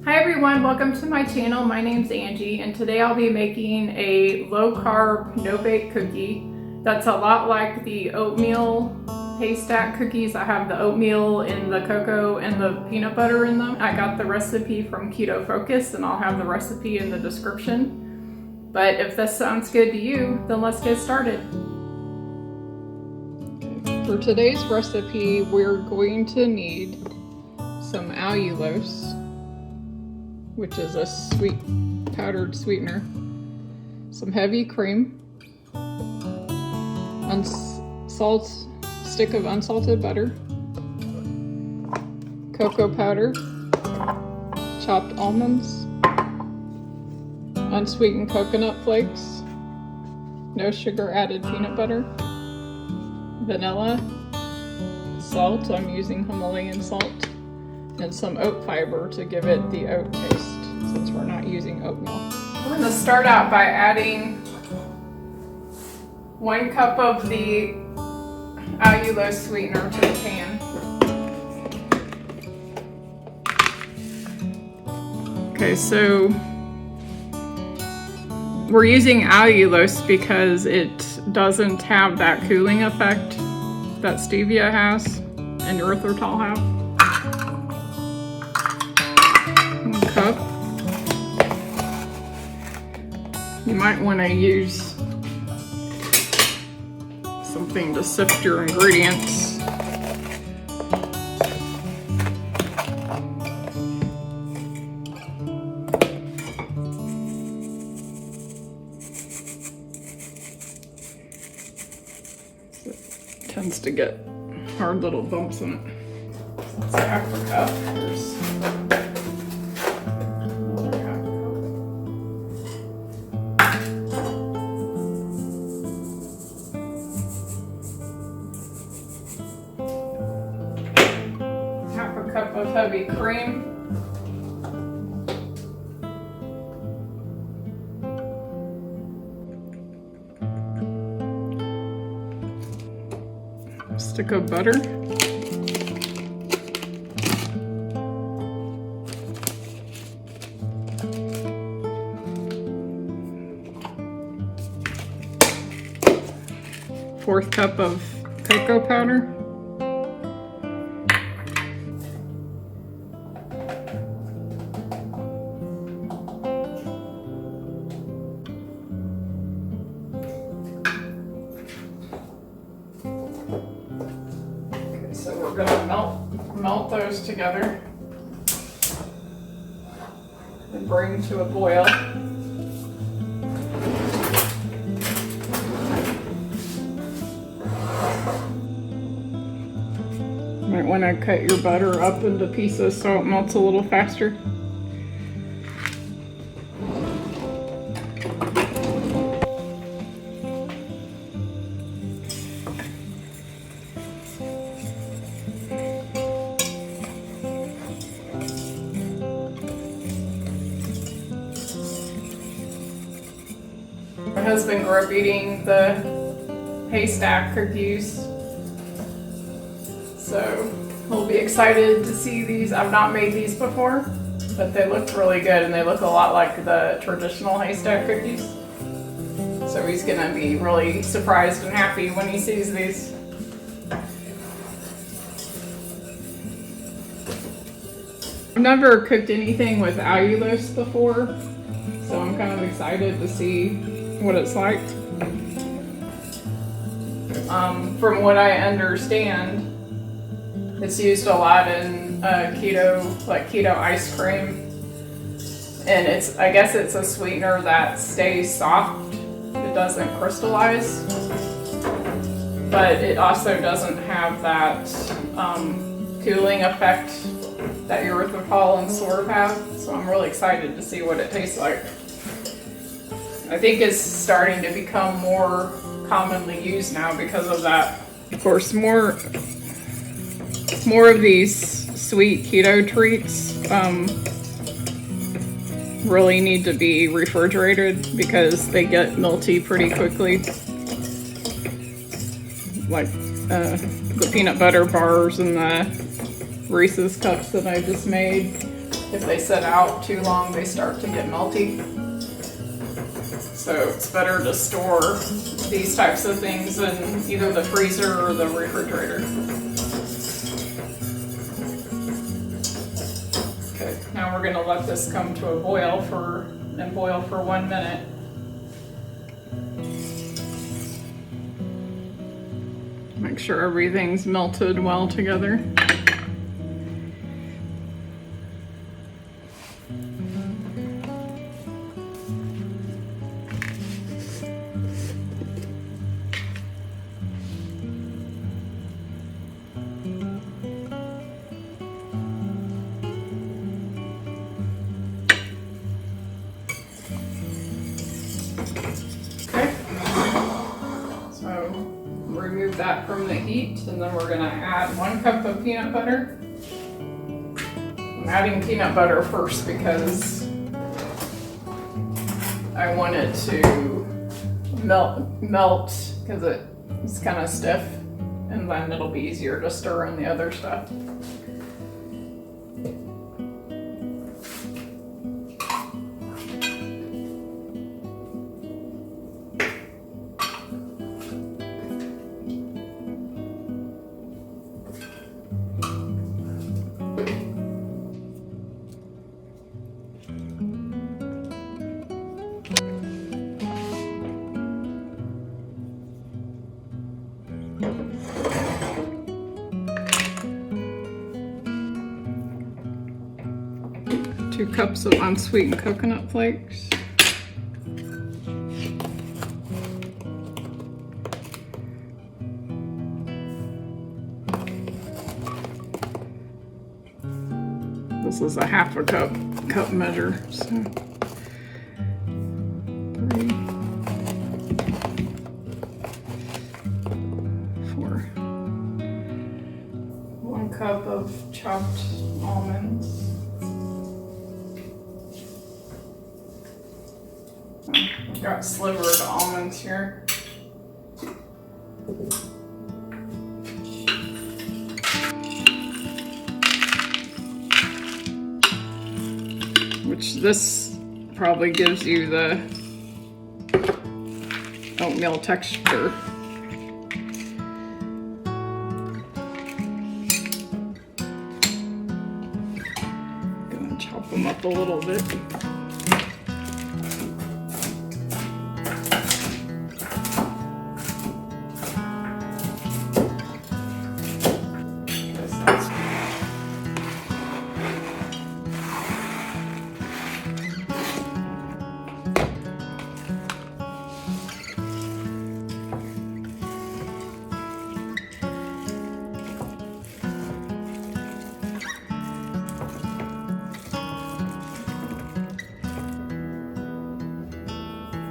Hi everyone, welcome to my channel. My name's Angie and today I'll be making a low-carb, no-bake cookie that's a lot like the oatmeal haystack cookies. I have the oatmeal and the cocoa and the peanut butter in them. I got the recipe from Keto Focus and I'll have the recipe in the description. But if this sounds good to you, then let's get started. For today's recipe, we're going to need some allulose, which is a sweet powdered sweetener, some heavy cream, stick of unsalted butter, cocoa powder, chopped almonds, unsweetened coconut flakes, no sugar added peanut butter, vanilla, salt, I'm using Himalayan salt, and some oat fiber to give it the oat taste since we're not using oatmeal. We're going to start out by adding 1 cup of the allulose sweetener to the pan. Okay, so we're using allulose because it doesn't have that cooling effect that stevia has and erythritol have. 1 cup. You might want to use something to sift your ingredients. It tends to get hard little bumps in it. That's 1/2 cup. Here's cup of heavy cream, stick of butter, fourth cup of cocoa powder, so we're going to melt those together and bring to a boil. You might want to cut your butter up into pieces so it melts a little faster. My husband grew up eating the haystack cookies, so he'll be excited to see these. I've not made these before, but they look really good and they look a lot like the traditional haystack cookies. So he's gonna be really surprised and happy when he sees these. I've never cooked anything with allulose before, so I'm kind of excited to see what it's like. From what I understand, it's used a lot in keto, like keto ice cream, and I guess it's a sweetener that stays soft. It doesn't crystallize, but it also doesn't have that cooling effect that erythritol and sort of have. So I'm really excited to see what it tastes like. I think it's starting to become more commonly used now because of that. Of course, more of these sweet keto treats really need to be refrigerated because they get melty pretty quickly. Like the peanut butter bars and the Reese's cups that I just made. if they sit out too long, they start to get melty. So it's better to store these types of things in either the freezer or the refrigerator. Okay, now we're gonna let this come to a boil for 1 minute. Make sure everything's melted well together. Okay, so remove that from the heat, and then we're gonna add 1 cup of peanut butter. I'm adding peanut butter first because I want it to melt because it's kind of stiff, and then it'll be easier to stir in the other stuff. Two cups of unsweetened coconut flakes. This is a half a cup measure, so 3, 4. 1 cup of chopped almonds. I've got slivered almonds here. Which this probably gives you the oatmeal texture. Gonna chop them up a little bit.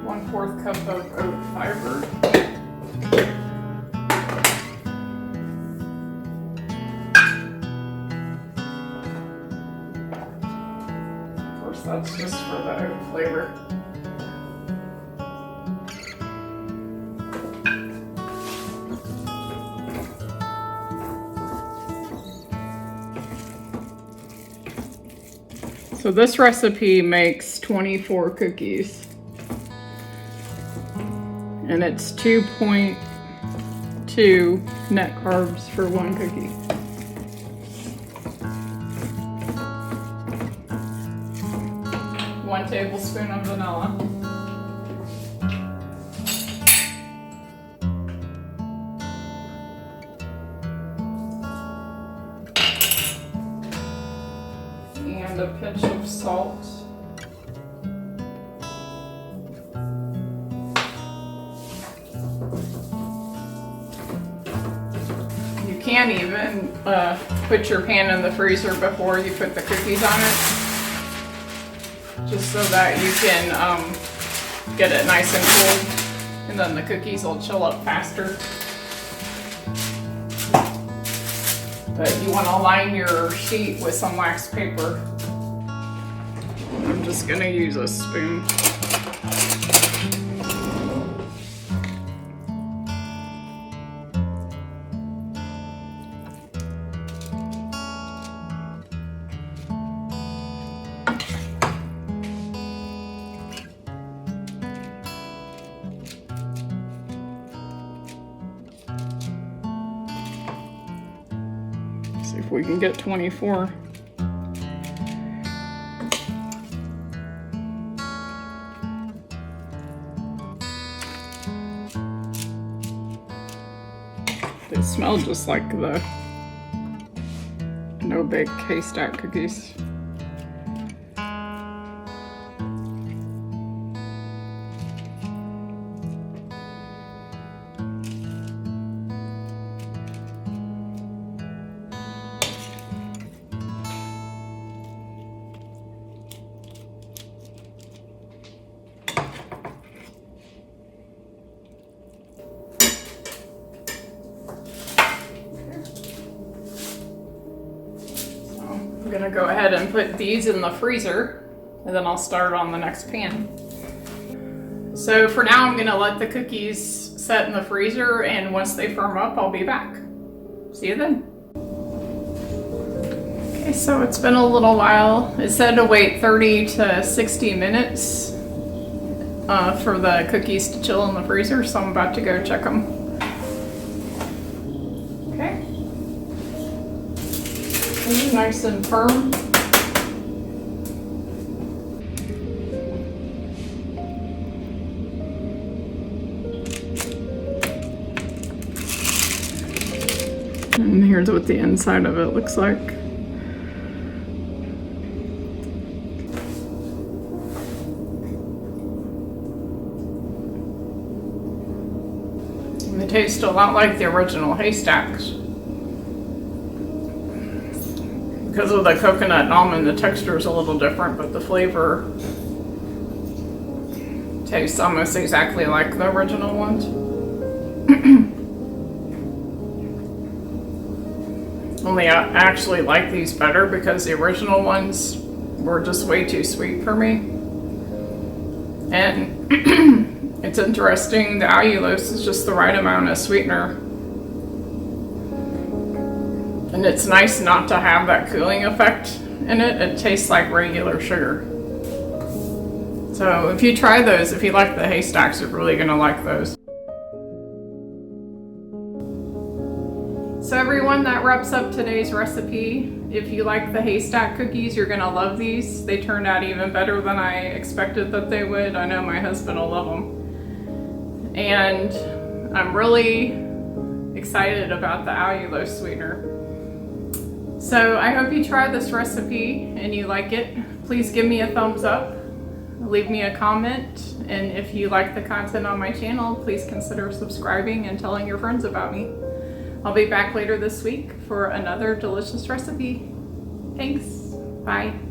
One-fourth cup of oat fiber. Of course, that's just for the oat flavor. So this recipe makes 24 cookies. And it's 2.2 net carbs for 1 cookie. One tablespoon of vanilla. And a pinch of salt. You can even put your pan in the freezer before you put the cookies on it, just so that you can get it nice and cold, and then the cookies will chill up faster. But you want to line your sheet with some wax paper. I'm just going to use a spoon. See if we can get 24. They smell just like the No Bake haystack cookies. I'm gonna go ahead and put these in the freezer, and then I'll start on the next pan. So for now, I'm gonna let the cookies set in the freezer, and once they firm up, I'll be back. See you then. Okay, so it's been a little while. It said to wait 30 to 60 minutes for the cookies to chill in the freezer, so I'm about to go check them. Okay. Nice and firm. And here's what the inside of it looks like. And they taste a lot like the original haystacks. Because of the coconut and almond, the texture is a little different, but the flavor tastes almost exactly like the original ones. Only I actually like these better because the original ones were just way too sweet for me. And it's interesting, the allulose is just the right amount of sweetener. And it's nice not to have that cooling effect in it. It tastes like regular sugar. So if you try those, if you like the haystacks, you're really gonna like those. So everyone, that wraps up today's recipe. If you like the haystack cookies, you're gonna love these. They turned out even better than I expected that they would. I know my husband will love them. And I'm really excited about the allulose sweetener. So I hope you try this recipe and you like it. Please give me a thumbs up, leave me a comment, and if you like the content on my channel, please consider subscribing and telling your friends about me. I'll be back later this week for another delicious recipe. Thanks. Bye.